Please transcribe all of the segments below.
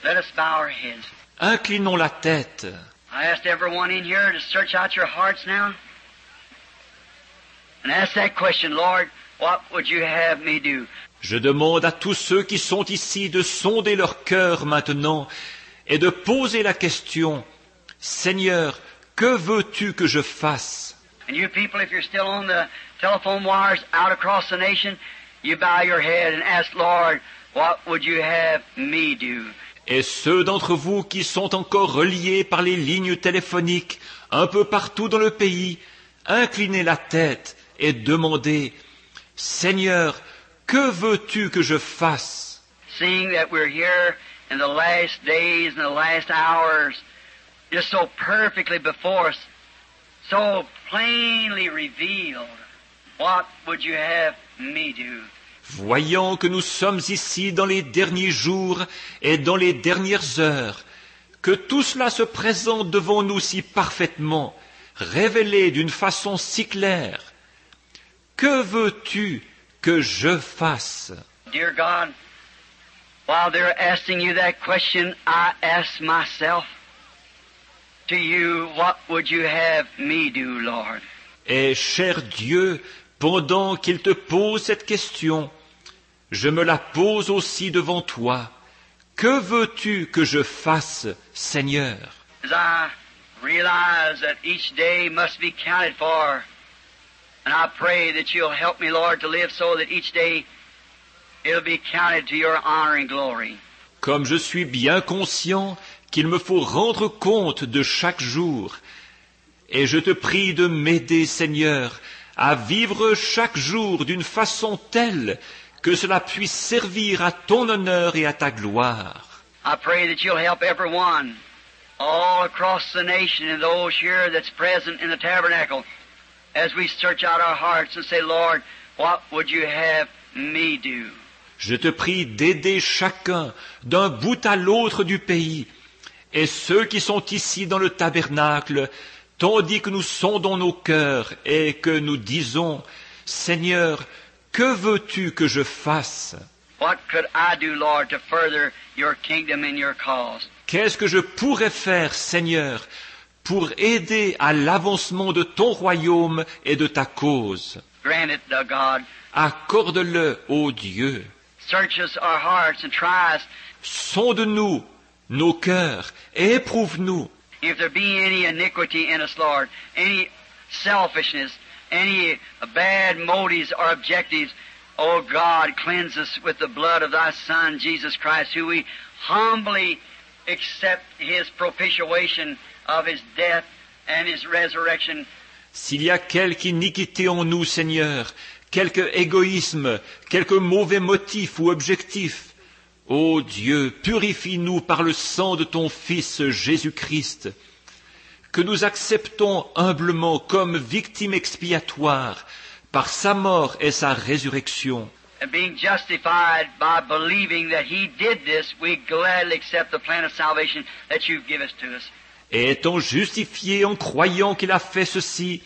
Let us bow our heads. Inclinons la tête. I asked everyone in here to search out your hearts now and ask that question, Lord, what would you have me do? Je demande à tous ceux qui sont ici de sonder leur cœur maintenant et de poser la question, Seigneur, que veux-tu que je fasse? And you people, if you're still on the telephone wires out across the nation, you bow your head and ask, Lord, what would you have me do? Et ceux d'entre vous qui sont encore reliés par les lignes téléphoniques un peu partout dans le pays, inclinez la tête et demandez, Seigneur, que veux-tu que je fasse? Seeing that we're here in the last days and the last hours, just so perfectly before us, so plainly revealed, what would you have me do? Voyant que nous sommes ici dans les derniers jours et dans les dernières heures, que tout cela se présente devant nous si parfaitement, révélé d'une façon si claire, que veux-tu que je fasse? Dear God, while they're asking you that question, I ask myself, to you, what would you have me do, Lord? Et cher Dieu, pendant qu'il te pose cette question, je me la pose aussi devant toi. Que veux-tu que je fasse, Seigneur? As I realize that each day must be counted for, and I pray that you'll help me, Lord, to live so that each day it'll be counted to your honor and glory. Comme je suis bien conscient qu'il me faut rendre compte de chaque jour, et je te prie de m'aider, Seigneur, à vivre chaque jour d'une façon telle que cela puisse servir à ton honneur et à ta gloire. I pray that you'll help everyone all across the nation and those here that's present in the tabernacle as we search out our hearts and say, Lord, what would you have me do? Je te prie d'aider chacun d'un bout à l'autre du pays et ceux qui sont ici dans le tabernacle, tandis que nous sondons nos cœurs et que nous disons, Seigneur, que veux-tu que je fasse? What could I do, Lord, to further your kingdom and your cause? Qu'est-ce que je pourrais faire, Seigneur, pour aider à l'avancement de ton royaume et de ta cause? Grant it, thou God. Accorde-le, ô Dieu. Search us our hearts and try us. Sonde-nous nos cœurs et éprouve-nous. If there be any iniquity in us, Lord, any selfishness, any bad motives or objectives, oh God, cleanse us with the blood of thy Son, Jesus Christ, who we humbly accept his propitiation of his death and his resurrection. S'il y a quelque iniquité en nous, Seigneur, quelque égoïsme, quelque mauvais motif ou objectif, ô Dieu, purifie-nous par le sang de ton Fils Jésus-Christ, que nous acceptons humblement comme victime expiatoire par sa mort et sa résurrection. And being justified by believing that he did this, we gladly accept the plan of salvation that you've given to us. Et étant justifiés en croyant qu'il a fait ceci,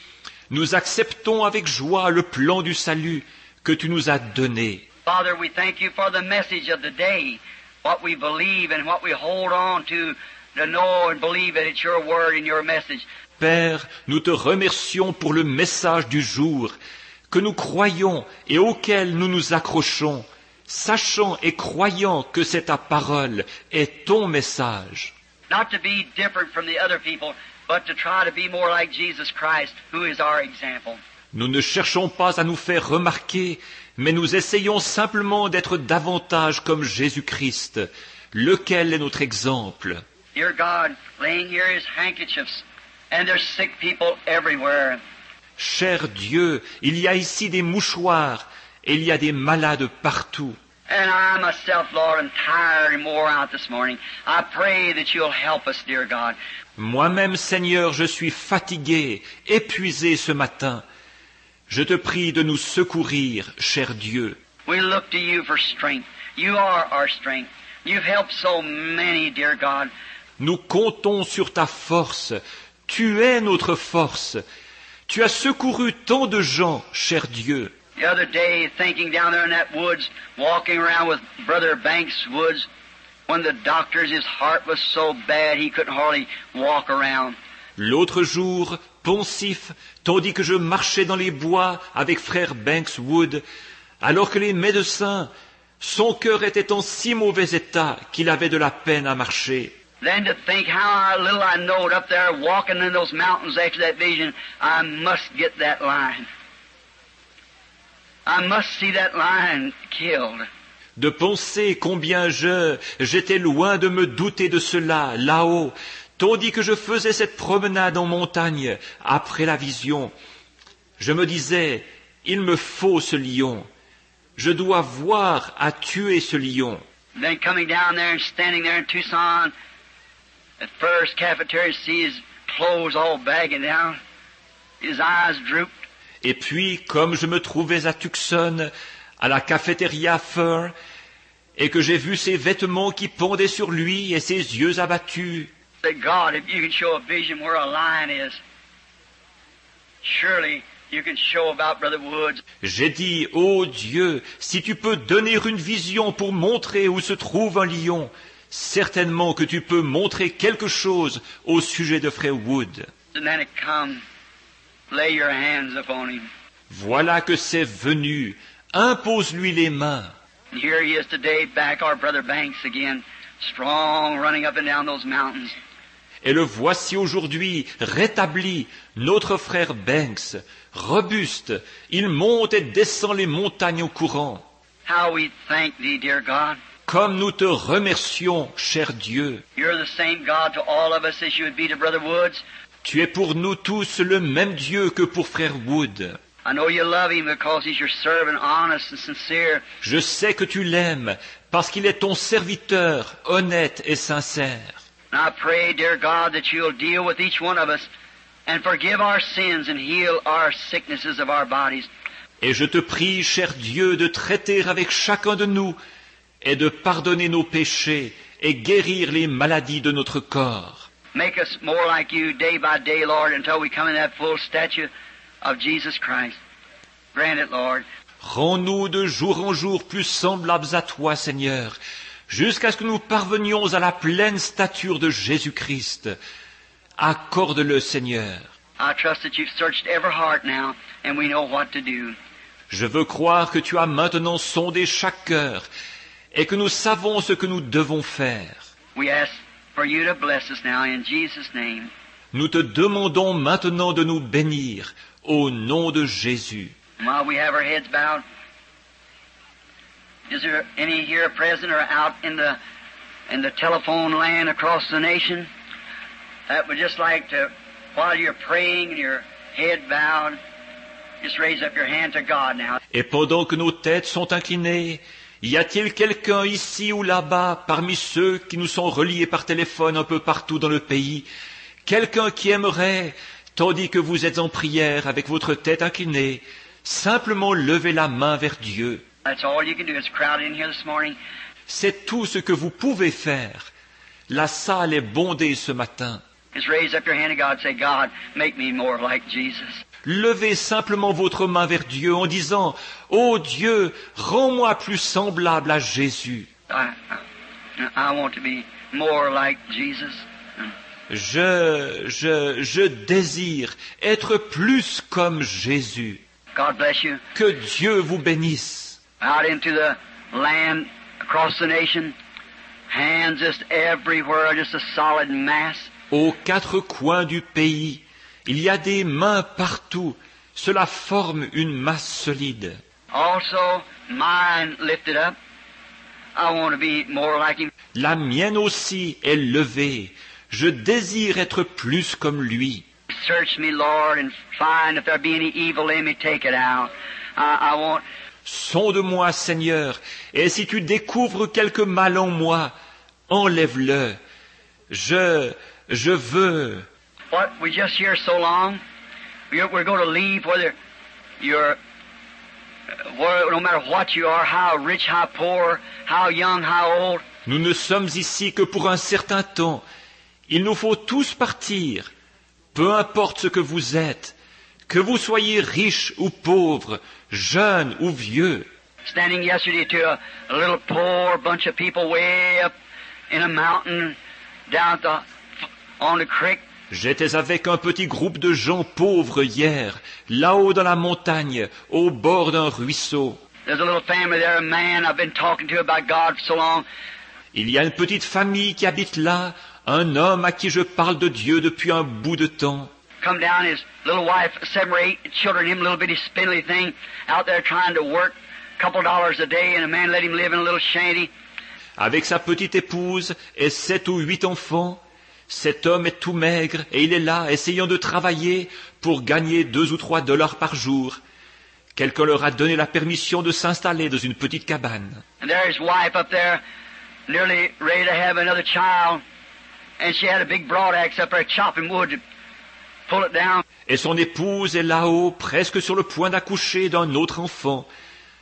nous acceptons avec joie le plan du salut que tu nous as donné. Father, we thank you for the message of the day, what we believe and what we hold on to know and believe that it's your word and your message. Père, nous te remercions pour le message du jour que nous croyons et auquel nous nous accrochons, sachant et croyant que c'est ta parole et ton message. Not to be different from the other people, but to try to be more like Jesus Christ, who is our example. Nous ne cherchons pas à nous faire remarquer, mais nous essayons simplement d'être davantage comme Jésus-Christ, lequel est notre exemple. Dear God, laying here his handkerchiefs, and there's sick people everywhere. Cher Dieu, il y a ici des mouchoirs et il y a des malades partout. And I myself, Lord, am tired and wore out this morning. I pray that you'll help us, dear God. Moi-même, Seigneur, je suis fatigué, épuisé ce matin. Je te prie de nous secourir, cher Dieu. We look to you for strength. You are our strength. You've helped so many, dear God. Nous comptons sur ta force. Tu es notre force. Tu as secouru tant de gens, cher Dieu. The other day, thinking down there in that woods, walking around with Brother Banks Woods, when the doctors, his heart was so bad he couldn't hardly walk around. L'autre jour, pensif, tandis que je marchais dans les bois avec frère Banks Wood, alors que les médecins, son cœur était en si mauvais état qu'il avait de la peine à marcher. Then to think how little I knowed up there walking in those mountains after that vision, I must get that lion. I must see that lion killed. De penser combien j'étais loin de me douter de cela, là-haut, tandis que je faisais cette promenade en montagne après la vision. Je me disais, il me faut ce lion. Je dois voir à tuer ce lion. Then coming down there and standing there in Tucson, at first cafeteria, see his clothes all bagging down, his eyes drooped. Et puis, comme je me trouvais à Tucson, à la cafétéria Fur, et que j'ai vu ses vêtements qui pendaient sur lui et ses yeux abattus, Say, God, if you can show a vision where a lion is, surely you can show about Brother Woods. j'ai dit, ô Dieu, si tu peux donner une vision pour montrer où se trouve un lion, certainement que tu peux montrer quelque chose au sujet de frère Wood. And then it come, lay your hands upon him. Voilà que c'est venu, impose-lui les mains. And here he is today, back our Brother Banks again, strong, running up and down those mountains. Et le voici aujourd'hui rétabli, notre frère Banks, robuste, il monte et descend les montagnes au courant. How we thank thee, dear God. Comme nous te remercions, cher Dieu. You're the same God to all of us as you would be to Brother Woods. Tu es pour nous tous le même Dieu que pour frère Wood. I know you love him because he's your servant, honest and sincere. Je sais que tu l'aimes parce qu'il est ton serviteur, honnête et sincère. And I pray, dear God, that you'll deal with each one of us and forgive our sins and heal our sicknesses of our bodies. Et je te prie, cher Dieu, de traiter avec chacun de nous et de pardonner nos péchés et guérir les maladies de notre corps. Make us more like you day by day, Lord, until we come in that full stature of Jesus Christ. Grant it, Lord. Rends-nous de jour en jour plus semblables à toi, Seigneur, jusqu'à ce que nous parvenions à la pleine stature de Jésus-Christ. Accorde-le, Seigneur. I trust that you've searched every heart now, and we know what to do. Je veux croire que tu as maintenant sondé chaque cœur et que nous savons ce que nous devons faire. We ask for you to bless us now in Jesus' name. Nous te demandons maintenant de nous bénir au nom de Jésus. And while we have our heads bowed, is there any here present or out in the telephone land across the nation that would just like to, while you're praying and your head bowed, just raise up your hand to God now. Et pendant que nos têtes sont inclinées, y a-t-il quelqu'un ici ou là-bas, parmi ceux qui nous sont reliés par téléphone un peu partout dans le pays, quelqu'un qui aimerait, tandis que vous êtes en prière avec votre tête inclinée, simplement lever la main vers Dieu? That's all you can do. It's crowded in here this morning. C'est tout ce que vous pouvez faire. La salle est bondée ce matin. Just raise up your hand to God and say, God, make me more like Jesus. Levez simplement votre main vers Dieu en disant, « Ô Dieu, rends-moi plus semblable à Jésus. I want to be more like Jesus. Je désire être plus comme Jésus. God bless you. Que Dieu vous bénisse. » Out into the land, across the nation, hands just everywhere, just a solid mass. Aux quatre coins du pays, il y a des mains partout. Cela forme une masse solide. Also, mine lifted up. I want to be more like him. La mienne aussi est levée. Je désire être plus comme lui. Search me, Lord, and find if there be any evil in me, take it out. I want... Sonde-moi, Seigneur, et si tu découvres quelque mal en moi, enlève-le. Je veux. What we just hear so long, we're going to leave whether you're, no matter what you are, how rich, how poor, how young, how old. Nous ne sommes ici que pour un certain temps. Il nous faut tous partir. Peu importe ce que vous êtes, que vous soyez riche ou pauvre, jeune ou vieux. Standing yesterday to a little poor bunch of people way up in a mountain down on the creek. J'étais avec un petit groupe de gens pauvres hier, là-haut dans la montagne, au bord d'un ruisseau. There's a little family there, a man I've been talking to about God for so long. Il y a une petite famille qui habite là, un homme à qui je parle de Dieu depuis un bout de temps. Come down, his little wife, 7 or 8 children, him little bitty spindly thing, out there trying to work, $2 a day, and a man let him live in a little shanty. Avec sa petite épouse et 7 ou 8 enfants, cet homme est tout maigre et il est là, essayant de travailler pour gagner $2 ou $3 par jour. Quelqu'un leur a donné la permission de s'installer dans une petite cabane. And there his wife up there, nearly ready to have another child, and she had a big broadaxe up there chopping wood to pull it down. Et son épouse est là-haut, presque sur le point d'accoucher d'un autre enfant.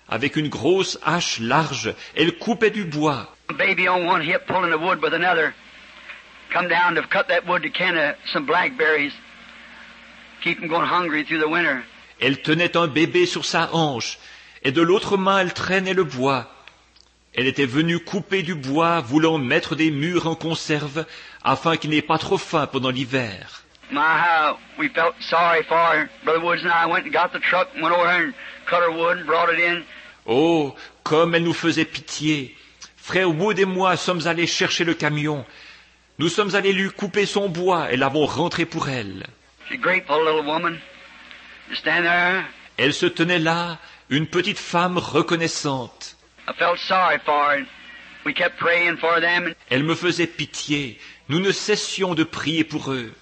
Avec une grosse hache large, elle coupait du bois. A baby on one hip pulling the wood with another. Come down to cut that wood to can some blackberries. Keep them going hungry through the winter. Elle tenait un bébé sur sa hanche, et de l'autre main elle traînait le bois. Elle était venue couper du bois, voulant mettre des mûres en conserve, afin qu'il n'ait pas trop faim pendant l'hiver. My, how we felt sorry for her. Brother Woods and I went and got the truck and went over there and cut her wood and brought it in. Oh, comme elle nous faisait pitié. Frère Wood et moi sommes allés chercher le camion. Nous sommes allés lui couper son bois et l'avons rentré pour elle. She's a grateful little woman. Just stand there. Elle se tenait là, une petite femme reconnaissante. I felt sorry for her. We kept praying for them. Elle me faisait pitié. Nous ne cessions de prier pour eux.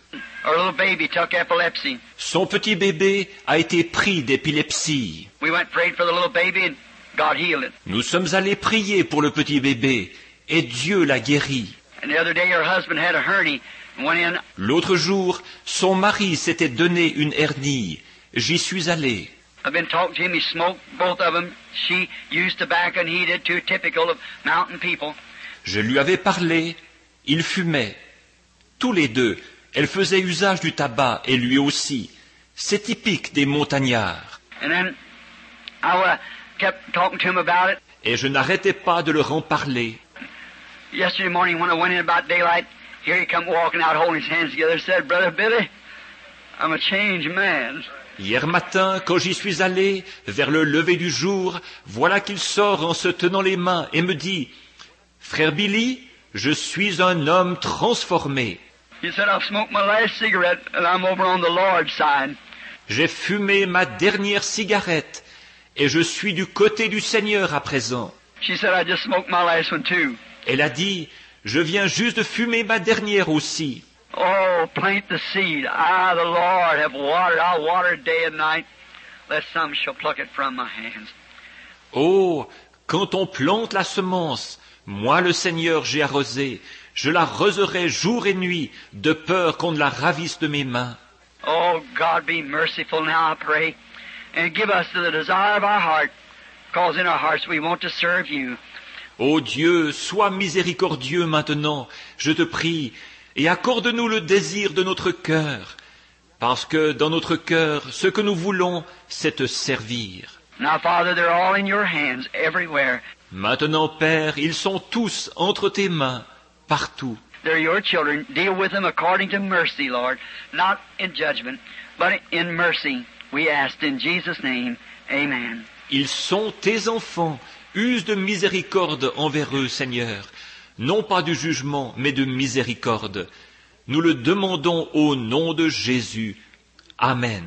Our little baby took epilepsy. Son petit bébé a été pris d'épilepsie. We went and prayed for the little baby and God healed it. Nous sommes allés prier pour le petit bébé et Dieu l'a guéri. And the other day her husband had a hernia and went in. L'autre jour, son mari s'était donné une hernie. J'y suis allé. I've been talking to him. He smoked, both of them. She used tobacco and he did too, typical of mountain people. Je lui avais parlé. Il fumait. Tous les deux. Elle faisait usage du tabac et lui aussi. C'est typique des montagnards. And then I kept talking to him about it. Et je n'arrêtais pas de leur en parler. Yesterday morning when I went in about daylight, here he come walking out holding his hands together, said, Brother Billy, I'm a changed man. Hier matin, quand j'y suis allé, vers le lever du jour, voilà qu'il sort en se tenant les mains et me dit, « Frère Billy, je suis un homme transformé. » He said, I've smoked my last cigarette and I'm over on the Lord's side. J'ai fumé ma dernière cigarette et je suis du côté du Seigneur à présent. She said, I just smoked my last one too. Elle a dit, « Je viens juste de fumer ma dernière aussi. » Oh, plant the seed. I, the Lord, have watered. I'll water it day and night, lest some shall pluck it from my hands. Oh, quand on plante la semence, moi le Seigneur j'ai arrosé, je l'arroserai jour et nuit, de peur qu'on ne la ravisse de mes mains. Oh, God, be merciful now, I pray, and give us the desire of our heart, because in our hearts we want to serve you. Ô Dieu, sois miséricordieux maintenant, je te prie, et accorde-nous le désir de notre cœur, parce que dans notre cœur, ce que nous voulons, c'est te servir. Now, Father, they're all in your hands everywhere. Maintenant, Père, ils sont tous entre tes mains, partout. They're your children. Deal with them according to mercy, Lord, not in judgment, but in mercy. We ask in Jesus' name, amen. Ils sont tes enfants, use de miséricorde envers eux, Seigneur. Non pas du jugement, mais de miséricorde. Nous le demandons au nom de Jésus. Amen.